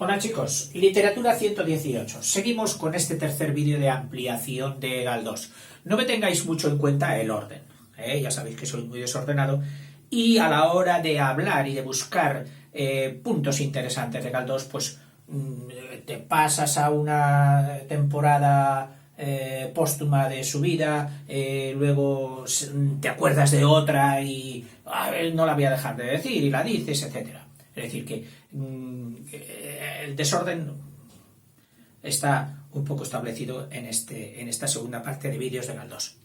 Hola chicos, literatura 118. Seguimos con este tercer vídeo de ampliación de Galdós. No me tengáis mucho en cuenta el orden, ya sabéis que soy muy desordenado, y a la hora de hablar y de buscar puntos interesantes de Galdós, pues te pasas a una temporada póstuma de su vida, luego te acuerdas de otra y no la voy a dejar de decir y la dices, etcétera. Es decir, que el desorden está un poco establecido en esta segunda parte de vídeos de Galdós.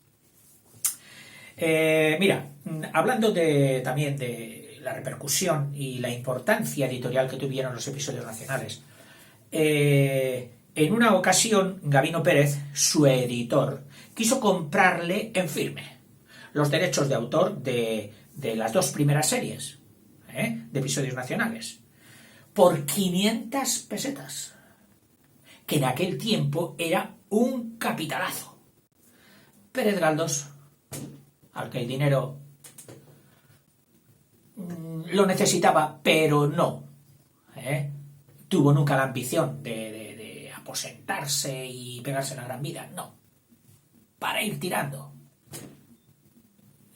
Mira, hablando también de la repercusión y la importancia editorial que tuvieron los episodios nacionales, en una ocasión Gabino Pérez, su editor, quiso comprarle en firme los derechos de autor de las dos primeras series de episodios nacionales por 500 pesetas, que en aquel tiempo era un capitalazo. Pérez Galdós, al que el dinero lo necesitaba, pero no tuvo nunca la ambición de aposentarse y pegarse la gran vida, no, para ir tirando.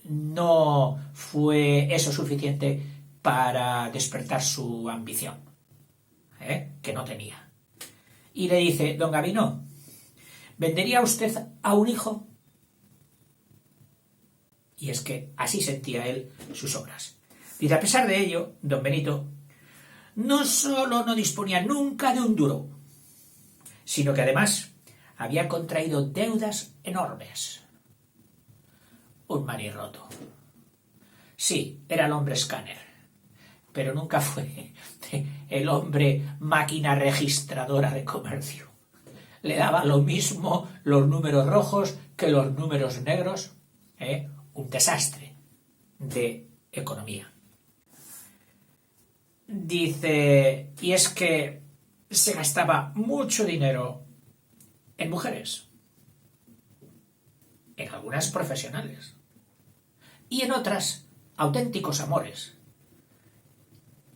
No fue eso suficiente para despertar su ambición, que no tenía. Y le dice: don Gabino, ¿vendería usted a un hijo? Y es que así sentía él sus obras. Dice: a pesar de ello, don Benito no solo no disponía nunca de un duro, sino que además había contraído deudas enormes. Un manirroto. Sí, era el hombre escáner, pero nunca fue el hombre máquina registradora de comercio. Le daba lo mismo los números rojos que los números negros. Un desastre de economía. Dice, y es que se gastaba mucho dinero en mujeres, en algunas profesionales, y en otras auténticos amores,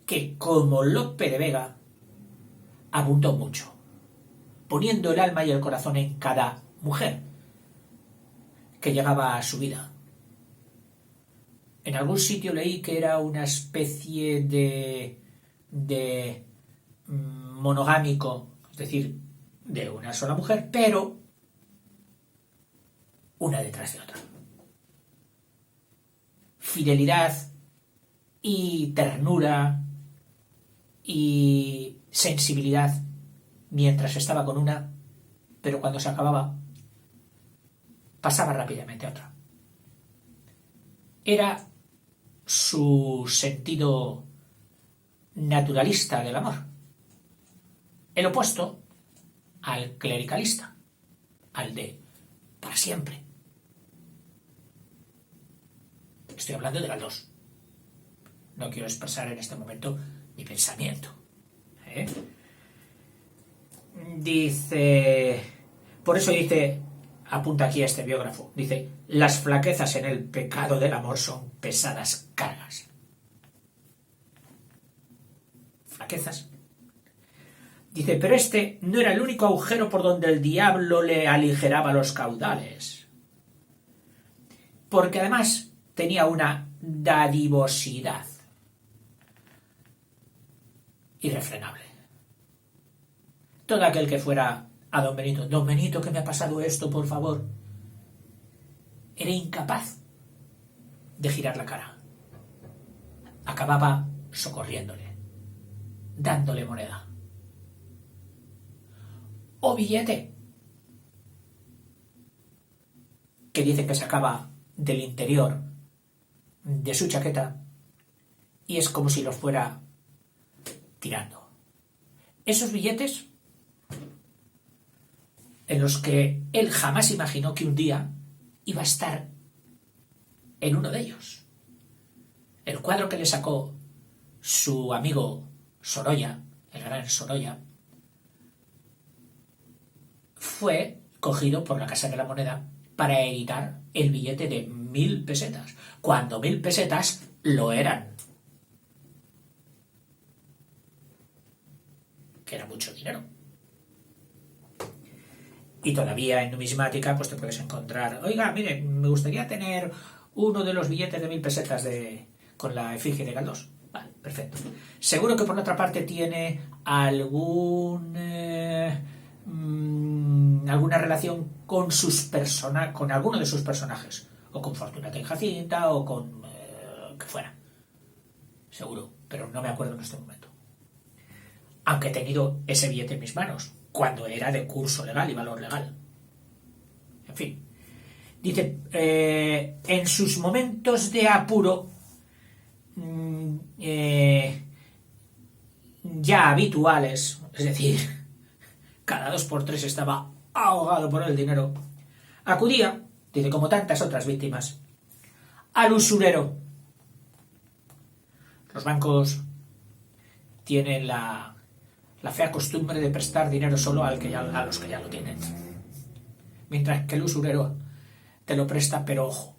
que como Lope de Vega abundó mucho, poniendo el alma y el corazón en cada mujer que llegaba a su vida. En algún sitio leí que era una especie de monogámico, es decir, de una sola mujer, pero una detrás de otra. Fidelidad y ternura y sensibilidad mientras estaba con una, pero cuando se acababa pasaba rápidamente a otra. Era su sentido naturalista del amor, el opuesto al clericalista, al de para siempre. Estoy hablando de Galdós. No quiero expresar en este momento mi pensamiento. Dice, por eso dice, apunta aquí a este biógrafo, dice: las flaquezas en el pecado del amor son pesadas cargas. Flaquezas. Dice, pero este no era el único agujero por donde el diablo le aligeraba los caudales, porque además tenía una dadivosidad irrefrenable. Todo aquel que fuera a don Benito, que me ha pasado esto, por favor, era incapaz de girar la cara. Acababa socorriéndole, dándole moneda o billete que dice que sacaba del interior de su chaqueta y es como si los fuera tirando. Esos billetes en los que él jamás imaginó que un día iba a estar en uno de ellos. El cuadro que le sacó su amigo Sorolla, el gran Sorolla, fue cogido por la Casa de la Moneda para editar el billete de 1000 pesetas, cuando 1000 pesetas lo eran. que era mucho dinero. Y todavía en numismática pues te puedes encontrar, oiga, mire, me gustaría tener uno de los billetes de 1000 pesetas con la efigie de Galdós. Vale, perfecto. Seguro que por otra parte tiene alguna relación con con alguno de sus personajes, o con Fortunata y Jacinta, o con que fuera. Seguro, pero no me acuerdo en este momento. Aunque he tenido ese billete en mis manos, cuando era de curso legal y valor legal. En fin. Dice, en sus momentos de apuro ya habituales, es decir, cada 2 por 3 estaba ahogado por el dinero, acudía, dice, como tantas otras víctimas, al usurero. Los bancos tienen la fea costumbre de prestar dinero solo a los que ya lo tienen. Mientras que el usurero te lo presta, pero ojo,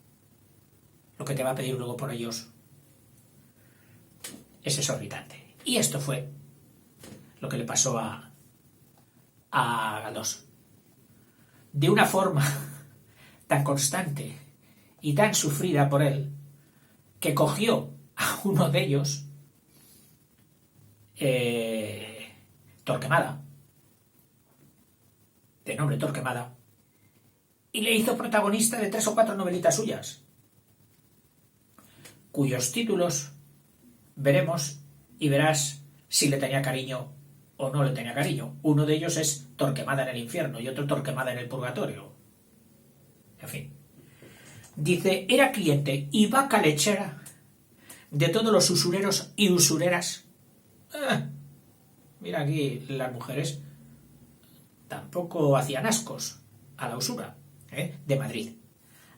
lo que te va a pedir luego por ellos es exorbitante. Y esto fue lo que le pasó a Galdós. De una forma tan constante y tan sufrida por él, que cogió a uno de ellos, Torquemada, de nombre Torquemada, y le hizo protagonista de 3 o 4 novelitas suyas, cuyos títulos veremos y verás si le tenía cariño o no le tenía cariño. Uno de ellos es Torquemada en el infierno y otro Torquemada en el purgatorio. En fin. Dice, era cliente y vaca lechera de todos los usureros y usureras. Mira aquí, las mujeres tampoco hacían ascos a la usura, de Madrid,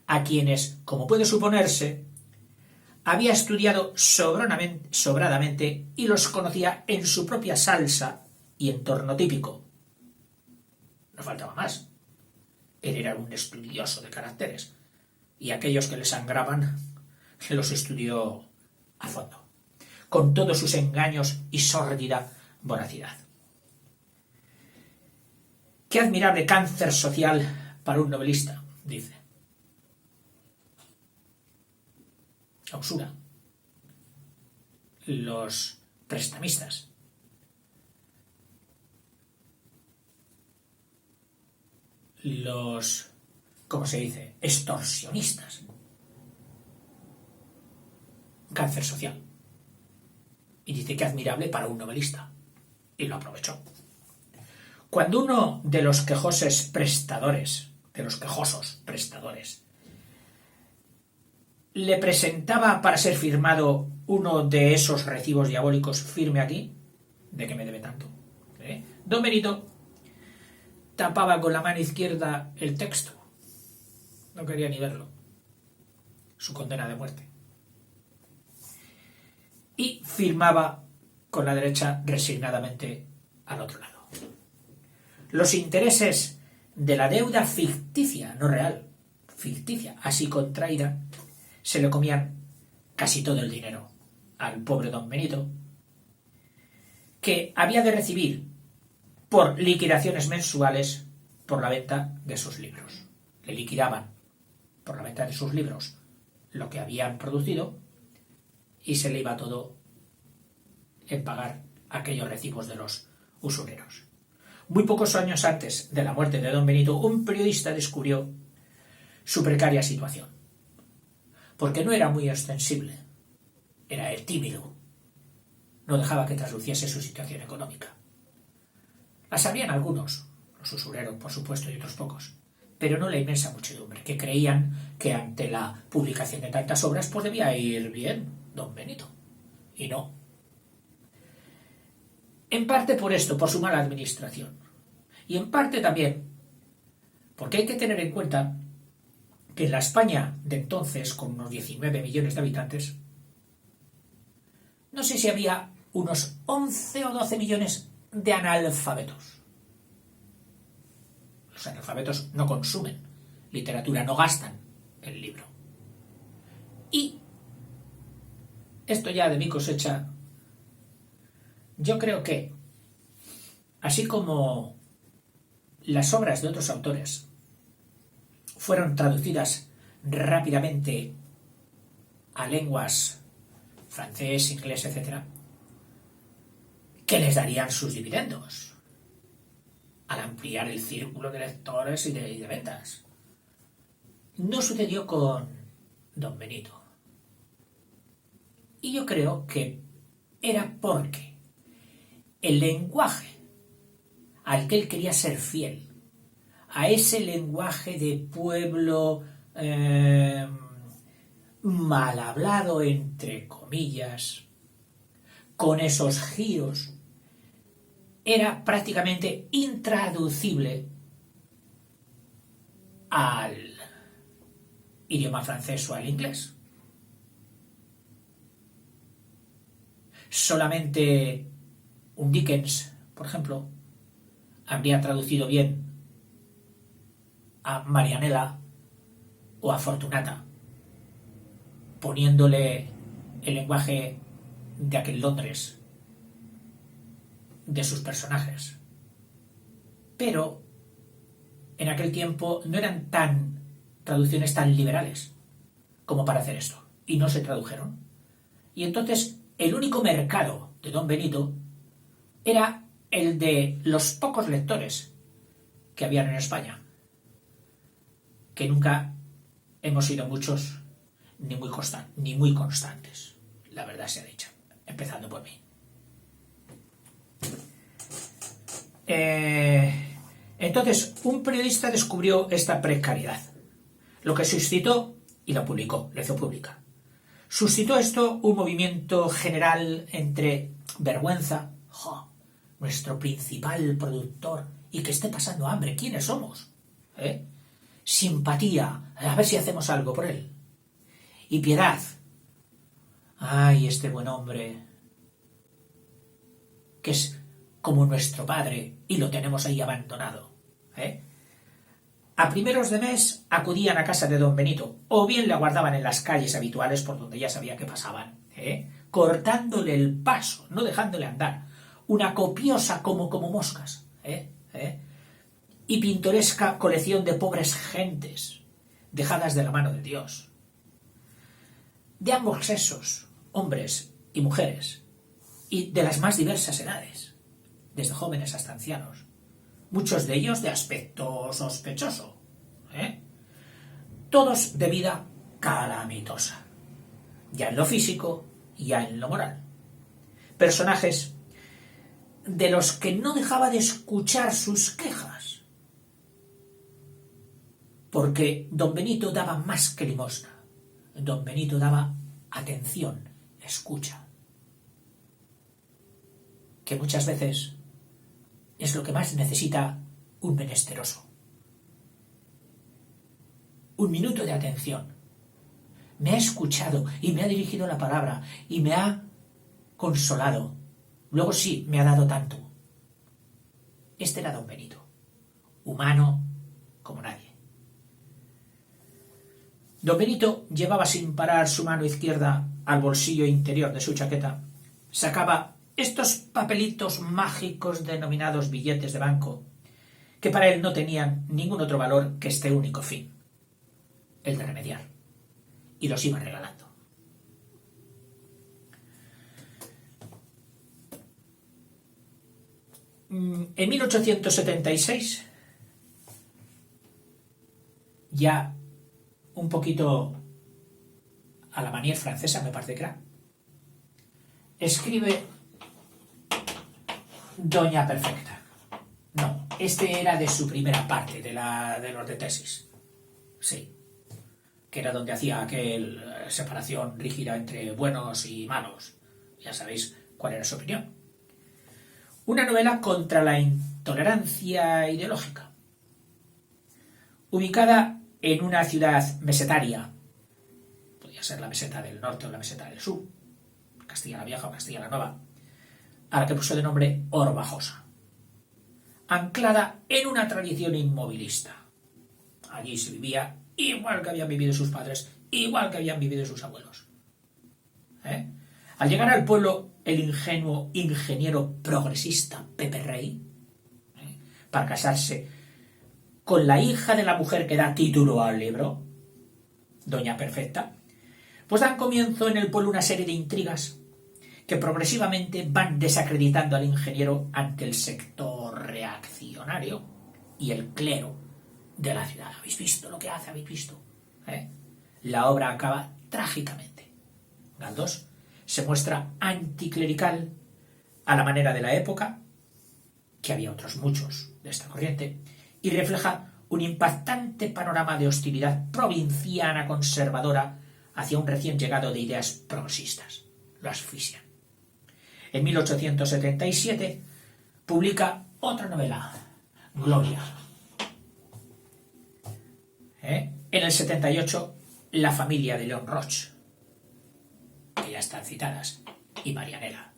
a quienes, como puede suponerse, había estudiado sobradamente y los conocía en su propia salsa y entorno típico. No faltaba más. Él era un estudioso de caracteres, y aquellos que le sangraban los estudió a fondo, con todos sus engaños y sórdida voracidad. Qué admirable cáncer social para un novelista, dice. La usura, los prestamistas, los, ¿cómo se dice?, extorsionistas. Cáncer social. Y dice que admirable para un novelista. Y lo aprovechó. Cuando uno de los quejosos prestadores, le presentaba para ser firmado uno de esos recibos diabólicos, firme aquí, de que me debe tanto, don Benito tapaba con la mano izquierda el texto, no quería ni verlo, su condena de muerte, y firmaba con la derecha resignadamente al otro lado. Los intereses de la deuda ficticia, no real, ficticia, así contraída, se le comían casi todo el dinero al pobre don Benito, que había de recibir por liquidaciones mensuales por la venta de sus libros. Le liquidaban por la venta de sus libros lo que habían producido y se le iba todo en pagar aquellos recibos de los usureros. Muy pocos años antes de la muerte de don Benito, un periodista descubrió su precaria situación, porque no era muy ostensible, era el tímido, no dejaba que trasluciese su situación económica. La sabían algunos, los usureros por supuesto y otros pocos, pero no la inmensa muchedumbre, que creían que ante la publicación de tantas obras pues debía ir bien don Benito, y no. En parte por esto, por su mala administración, y en parte también porque hay que tener en cuenta que en la España de entonces, con unos 19 millones de habitantes, no sé si había unos 11 o 12 millones de analfabetos. Los analfabetos no consumen literatura, no gastan el libro. Y esto ya de mi cosecha, yo creo que así como las obras de otros autores fueron traducidas rápidamente a lenguas francés, inglés, etc., que les darían sus dividendos al ampliar el círculo de lectores y de ventas. No sucedió con Don Benito. Y yo creo que era porque el lenguaje al que él quería ser fiel, a ese lenguaje de pueblo mal hablado, entre comillas, con esos giros, era prácticamente intraducible al idioma francés o al inglés. Solamente un Dickens, por ejemplo, habría traducido bien a Marianela o a Fortunata, poniéndole el lenguaje de aquel Londres de sus personajes. Pero en aquel tiempo no eran traducciones tan liberales como para hacer esto, y no se tradujeron. Y entonces el único mercado de Don Benito era el de los pocos lectores que habían en España, que nunca hemos sido muchos ni muy constantes, la verdad sea dicha, empezando por mí. Entonces, un periodista descubrió esta precariedad, lo que suscitó y lo publicó, la hizo pública. Suscitó esto un movimiento general entre vergüenza, nuestro principal productor, y que esté pasando hambre, ¿quiénes somos? Simpatía, a ver si hacemos algo por él. Y piedad, ay, este buen hombre, que es como nuestro padre y lo tenemos ahí abandonado. A primeros de mes acudían a casa de Don Benito, o bien le aguardaban en las calles habituales por donde ya sabía que pasaban, cortándole el paso, no dejándole andar, una copiosa como moscas, y pintoresca colección de pobres gentes, dejadas de la mano de Dios, de ambos sexos, hombres y mujeres, y de las más diversas edades, desde jóvenes hasta ancianos, muchos de ellos de aspecto sospechoso, todos de vida calamitosa, ya en lo físico, ya en lo moral. Personajes de los que no dejaba de escuchar sus quejas, porque Don Benito daba más que limosna. Don Benito daba atención, escucha, que muchas veces es lo que más necesita un menesteroso. Un minuto de atención. Me ha escuchado y me ha dirigido la palabra y me ha consolado. Luego sí, me ha dado tanto. Este era Don Benito, humano como nadie. Don Benito llevaba sin parar su mano izquierda al bolsillo interior de su chaqueta, sacaba estos papelitos mágicos denominados billetes de banco, que para él no tenían ningún otro valor que este único fin, el de remediar, y los iba regalando. En 1876, ya un poquito a la manier francesa, me parece que era, escribe Doña Perfecta. No, este era de su primera parte, de los de tesis. Sí, que era donde hacía aquella separación rígida entre buenos y malos. Ya sabéis cuál era su opinión. Una novela contra la intolerancia ideológica, ubicada en una ciudad mesetaria, podía ser la meseta del norte o la meseta del sur, Castilla la Vieja o Castilla la Nueva, a la que puso de nombre Orbajosa, anclada en una tradición inmovilista. Allí se vivía igual que habían vivido sus padres, igual que habían vivido sus abuelos. Al llegar al pueblo, el ingenuo ingeniero progresista Pepe Rey, para casarse con la hija de la mujer que da título al libro, Doña Perfecta, pues dan comienzo en el pueblo una serie de intrigas que progresivamente van desacreditando al ingeniero ante el sector reaccionario y el clero de la ciudad. ¿Habéis visto lo que hace? ¿Habéis visto? La obra acaba trágicamente. Galdós se muestra anticlerical a la manera de la época, que había otros muchos de esta corriente, y refleja un impactante panorama de hostilidad provinciana conservadora hacia un recién llegado de ideas progresistas. Lo asfixian. En 1877 publica otra novela, Gloria. En el 78, La familia de León Roch, que ya están citadas, y Marianela,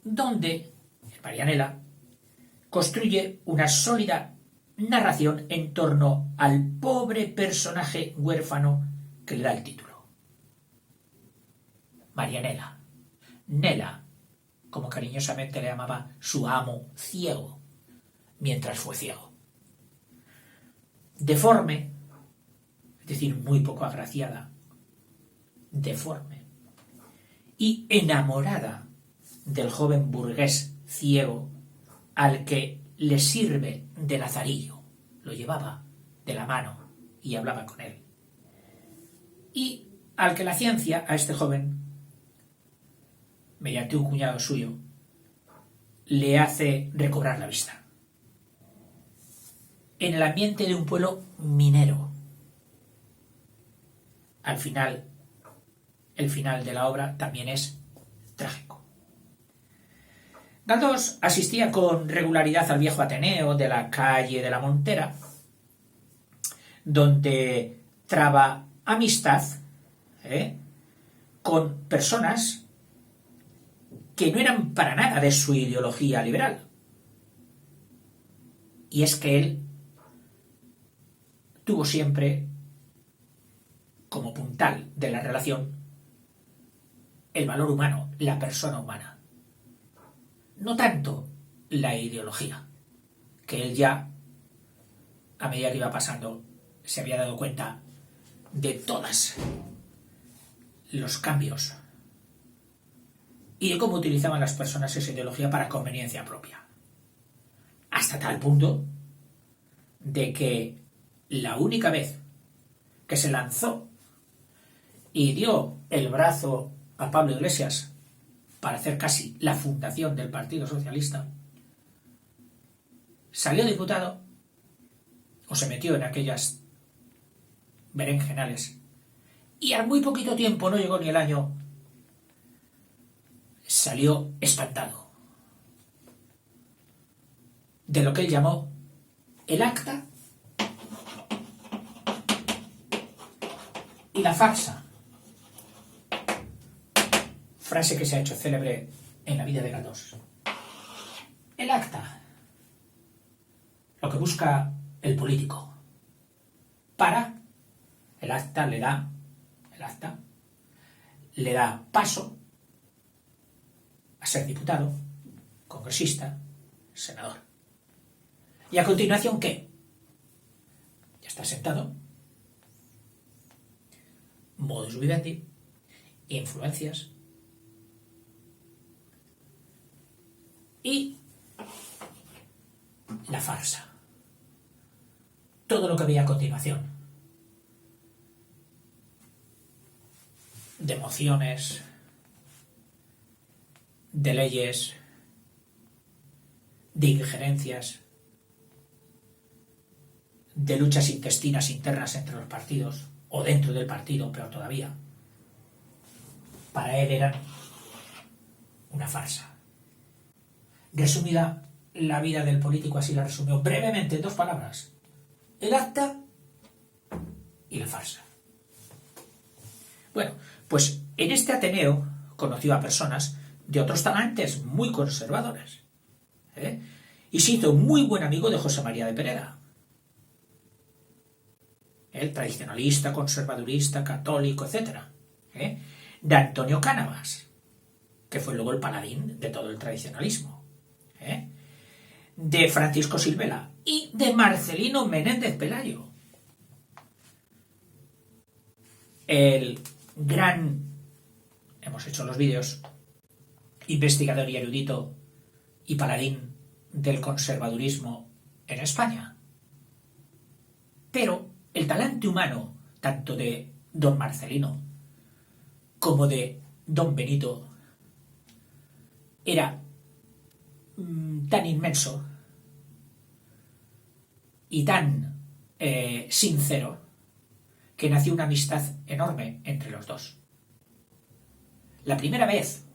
donde Marianela construye una sólida narración en torno al pobre personaje huérfano que le da el título. Marianela, Nela, como cariñosamente le llamaba su amo ciego, mientras fue ciego. Deforme, es decir, muy poco agraciada, deforme, y enamorada del joven burgués ciego al que le sirve de lazarillo, lo llevaba de la mano y hablaba con él, y al que la ciencia, a este joven, mediante un cuñado suyo, le hace recobrar la vista. En el ambiente de un pueblo minero. Al final, el final de la obra también es trágico. Galdós asistía con regularidad al viejo Ateneo de la calle de la Montera, donde traba amistad con personas que no eran para nada de su ideología liberal. Y es que él tuvo siempre como puntal de la relación el valor humano, la persona humana. No tanto la ideología, que él ya, a medida que iba pasando, se había dado cuenta de todos los cambios y de cómo utilizaban las personas esa ideología para conveniencia propia. Hasta tal punto de que la única vez que se lanzó y dio el brazo a Pablo Iglesias para hacer casi la fundación del Partido Socialista, salió diputado o se metió en aquellas berenjenales y al muy poquito tiempo, no llegó ni el año, salió espantado de lo que él llamó el acta y la farsa. Frase que se ha hecho célebre en la vida de Galdós. El acta, lo que busca el político. El acta le da paso a ser diputado, congresista, senador. Y a continuación, ¿qué? Ya está sentado. Modus vivendi, influencias y la farsa. Todo lo que veía a continuación. De mociones, de leyes, de injerencias, de luchas intestinas internas entre los partidos o dentro del partido, peor todavía. Para él eran una farsa. Resumida, la vida del político así la resumió brevemente en 2 palabras: el acta y la farsa. Bueno, pues en este Ateneo conoció a personas de otros talantes muy conservadores, y se hizo muy buen amigo de José María de Pereda, el tradicionalista, conservadurista, católico, etc. De Antonio Cánovas, que fue luego el paladín de todo el tradicionalismo, de Francisco Silvela y de Marcelino Menéndez Pelayo. El gran, hemos hecho los vídeos, investigador y erudito y paladín del conservadurismo en España. Pero el talante humano, tanto de don Marcelino como de don Benito, era tan inmenso y tan sincero que nació una amistad enorme entre los dos. La primera vez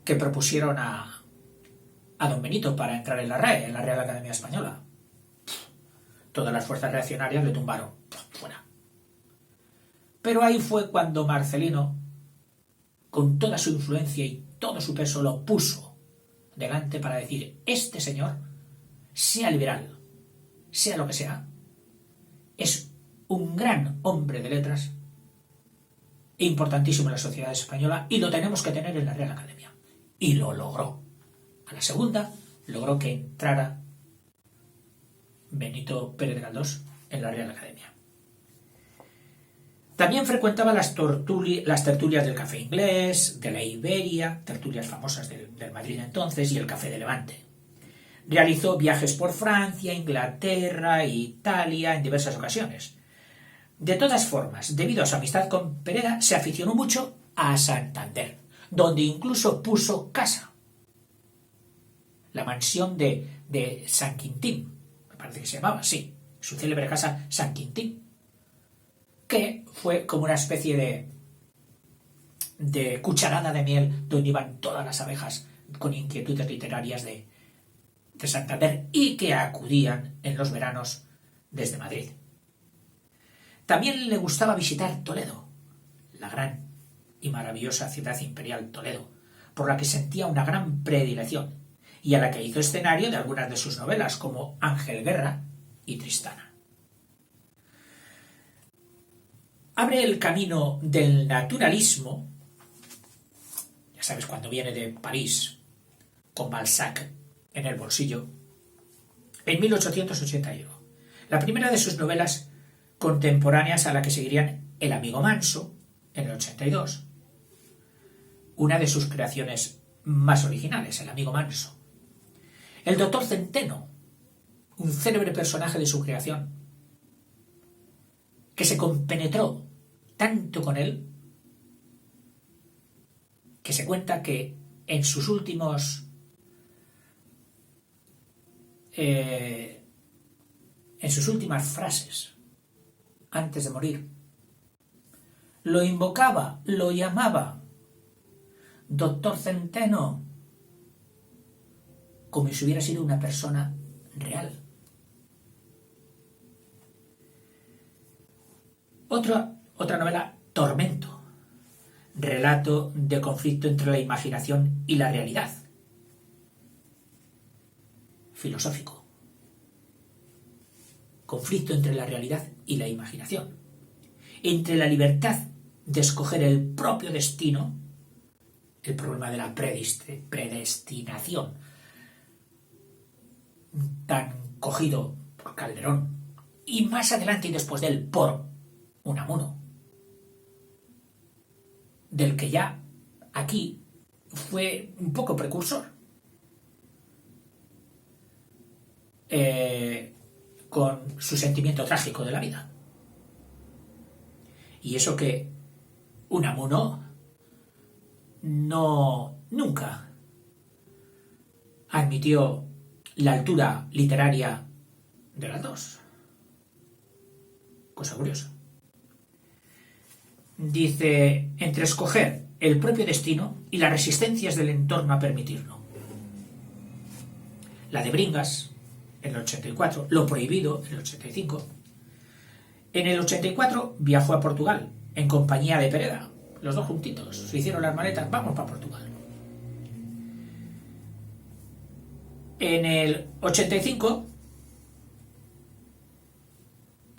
que propusieron a don Benito para entrar en la RAE, en la Real Academia Española, todas las fuerzas reaccionarias le tumbaron fuera. Pero ahí fue cuando Marcelino, con toda su influencia y todo su peso, lo puso delante para decir: este señor, sea liberal, sea lo que sea, es un gran hombre de letras e importantísimo en la sociedad española y lo tenemos que tener en la Real Academia. Y lo logró. A la segunda logró que entrara Benito Pérez Galdós en la Real Academia. También frecuentaba las tertulias del Café Inglés, de la Iberia, tertulias famosas del Madrid entonces, y el Café de Levante. Realizó viajes por Francia, Inglaterra e Italia en diversas ocasiones. De todas formas, debido a su amistad con Pereda, se aficionó mucho a Santander, donde incluso puso casa. La mansión de San Quintín, me parece que se llamaba así, su célebre casa San Quintín, que fue como una especie de cucharada de miel donde iban todas las abejas con inquietudes literarias de Santander y que acudían en los veranos desde Madrid. También le gustaba visitar Toledo, la gran y maravillosa ciudad imperial Toledo, por la que sentía una gran predilección y a la que hizo escenario de algunas de sus novelas como Ángel Guerra y Tristana. Abre el camino del naturalismo, ya sabes, cuando viene de París con Balzac en el bolsillo, en 1881. La primera de sus novelas contemporáneas, a la que seguirían El amigo manso, en el 82. Una de sus creaciones más originales, El amigo manso. El doctor Centeno, un célebre personaje de su creación, que se compenetró tanto con él, que se cuenta que en sus últimas frases, antes de morir, lo invocaba, lo llamaba doctor Centeno, como si hubiera sido una persona real. Otra novela, Tormento, relato de conflicto entre la imaginación y la realidad, filosófico. Conflicto entre la realidad y la imaginación, entre la libertad de escoger el propio destino, el problema de la predestinación, tan cogido por Calderón, y más adelante y después de él por Unamuno, del que ya aquí fue un poco precursor, con su sentimiento trágico de la vida. Y eso que Unamuno nunca admitió la altura literaria de las dos. Cosa curiosa. Dice, entre escoger el propio destino y las resistencias del entorno a permitirlo. La de Bringas, en el 84, Lo prohibido, en el 85. En el 84 viajó a Portugal, en compañía de Pereda. Los dos juntitos, se hicieron las maletas, vamos para Portugal. En el 85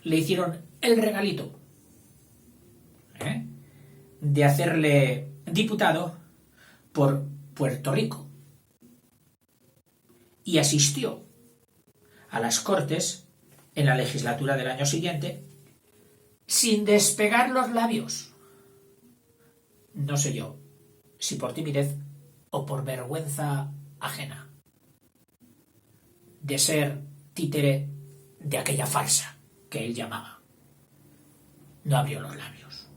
le hicieron el regalito de hacerle diputado por Puerto Rico. Y asistió a las Cortes en la legislatura del año siguiente sin despegar los labios. No sé yo si por timidez o por vergüenza ajena de ser títere de aquella farsa que él llamaba. No abrió los labios.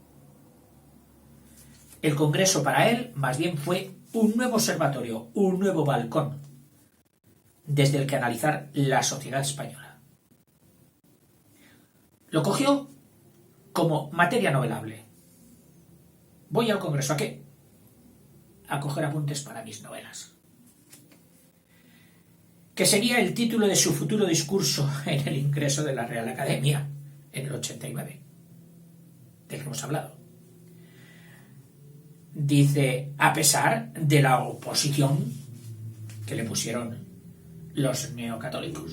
El Congreso para él más bien fue un nuevo observatorio, un nuevo balcón desde el que analizar la sociedad española. Lo cogió como materia novelable. Voy al Congreso, ¿a qué? A coger apuntes para mis novelas. Que sería el título de su futuro discurso en el ingreso de la Real Academia en el 89, del que hemos hablado. Dice, a pesar de la oposición que le pusieron los neocatólicos.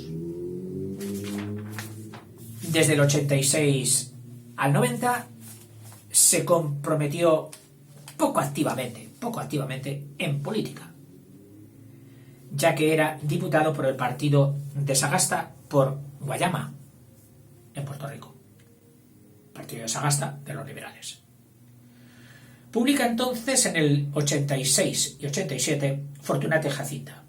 Desde el 86 al 90 se comprometió poco activamente en política, ya que era diputado por el partido de Sagasta por Guayama, en Puerto Rico. Partido de Sagasta de los liberales. Publica entonces en el 86 y 87 Fortunata y Jacinta.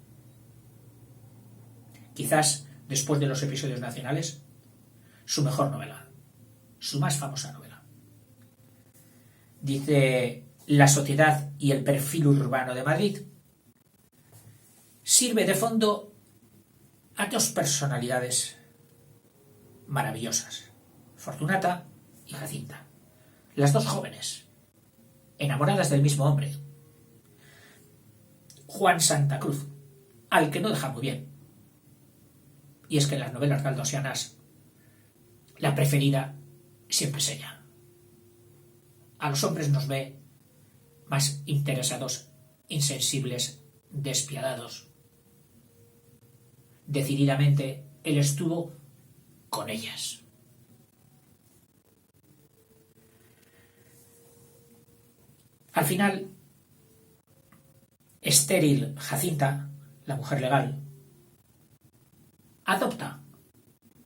Quizás, después de los episodios nacionales, su mejor novela, su más famosa novela. Dice, la sociedad y el perfil urbano de Madrid sirve de fondo a dos personalidades maravillosas, Fortunata y Jacinta, las dos jóvenes, enamoradas del mismo hombre, Juan Santa Cruz, al que no deja muy bien. Y es que en las novelas galdosianas la preferida siempre es ella. A los hombres nos ve más interesados, insensibles, despiadados. Decididamente él estuvo con ellas. Al final, estéril Jacinta, la mujer legal, adopta,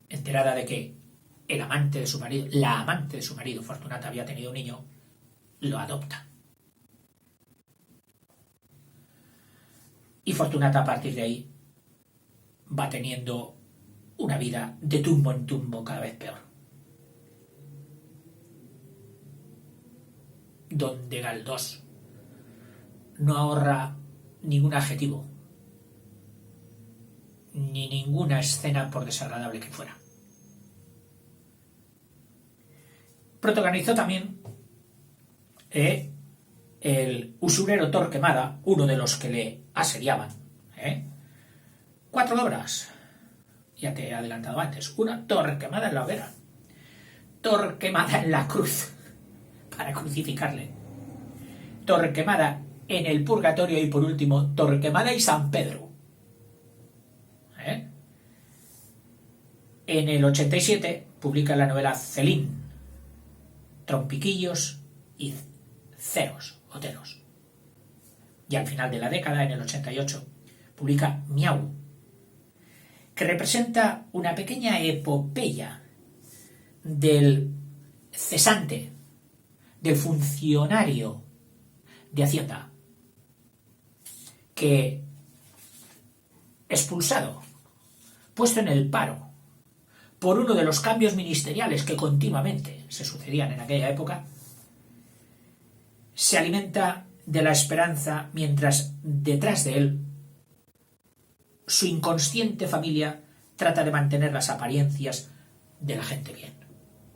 enterada de que la amante de su marido, Fortunata, había tenido un niño, lo adopta. Y Fortunata a partir de ahí va teniendo una vida de tumbo en tumbo cada vez peor. Donde Galdós no ahorra ningún adjetivo, ni ninguna escena por desagradable que fuera. Protagonizó también el usurero Torquemada, uno de los que le asediaban. 4 obras, ya te he adelantado antes. Una, Torquemada en la hoguera, Torquemada en la cruz, para crucificarle, Torquemada en el purgatorio y por último, Torquemada y San Pedro. En el 87 publica la novela Celín, Trompiquillos y Ceros, Oteros. Y al final de la década, en el 88, publica Miau, que representa una pequeña epopeya del cesante, del funcionario de Hacienda, que, expulsado, puesto en el paro, por uno de los cambios ministeriales que continuamente se sucedían en aquella época, se alimenta de la esperanza mientras detrás de él su inconsciente familia trata de mantener las apariencias de la gente bien.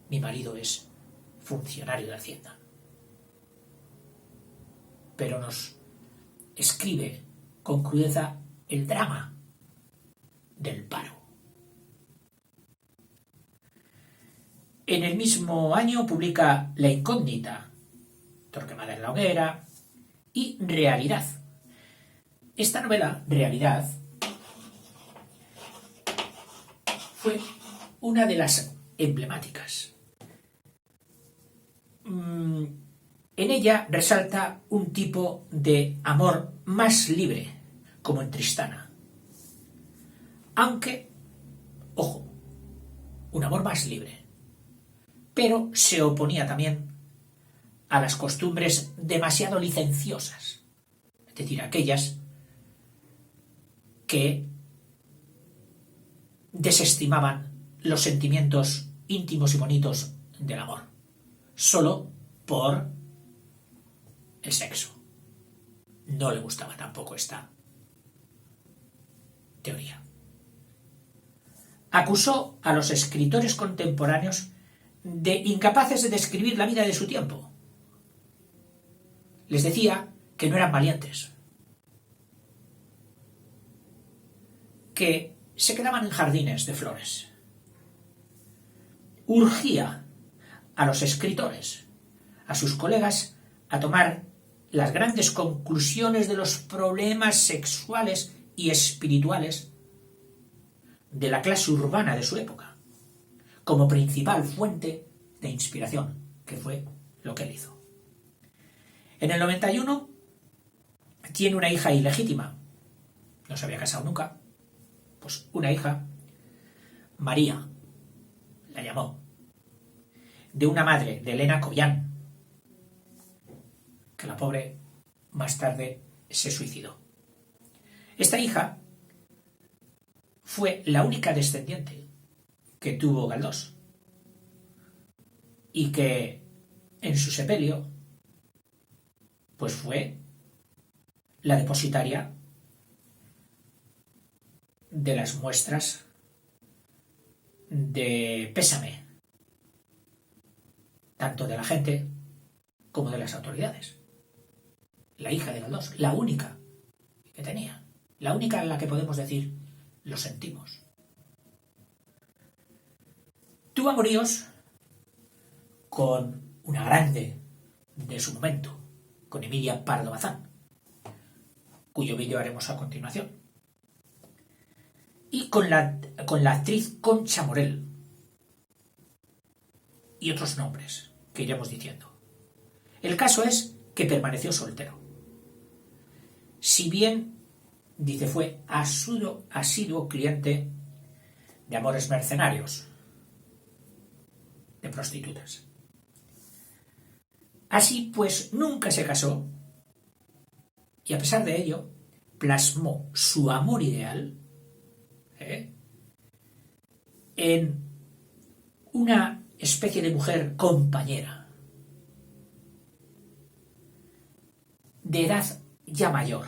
Mi marido es funcionario de Hacienda. Pero nos escribe con crudeza el drama del paro. En el mismo año publica La incógnita, Torquemada en la hoguera y Realidad. Esta novela, Realidad, fue una de las emblemáticas. En ella resalta un tipo de amor más libre, como en Tristana, aunque Ojo, un amor más libre. Pero se oponía también a las costumbres demasiado licenciosas, es decir, aquellas que desestimaban los sentimientos íntimos y bonitos del amor, solo por el sexo. No le gustaba tampoco esta teoría. Acusó a los escritores contemporáneos de incapaces de describir la vida de su tiempo. Les decía que no eran valientes, que se quedaban en jardines de flores. Urgía a los escritores, a sus colegas, a tomar las grandes conclusiones de los problemas sexuales y espirituales de la clase urbana de su época, como principal fuente de inspiración, que fue lo que él hizo. En el 91 tiene una hija ilegítima, no se había casado nunca, pues una hija, María, la llamó, de una madre, de Elena Collán, que la pobre más tarde se suicidó. Esta hija fue la única descendiente que tuvo Galdós y que en su sepelio pues fue la depositaria de las muestras de pésame, tanto de la gente como de las autoridades. La hija de Galdós, la única que tenía, la única en la que podemos decir lo sentimos. Tuvo amoríos con una grande de su momento, con Emilia Pardo Bazán, cuyo vídeo haremos a continuación, y con la actriz Concha Morel, y otros nombres que iremos diciendo. El caso es que permaneció soltero. Si bien, dice, fue asiduo cliente de amores mercenarios, de prostitutas. Así pues, nunca se casó y a pesar de ello, plasmó su amor ideal en una especie de mujer compañera, de edad ya mayor,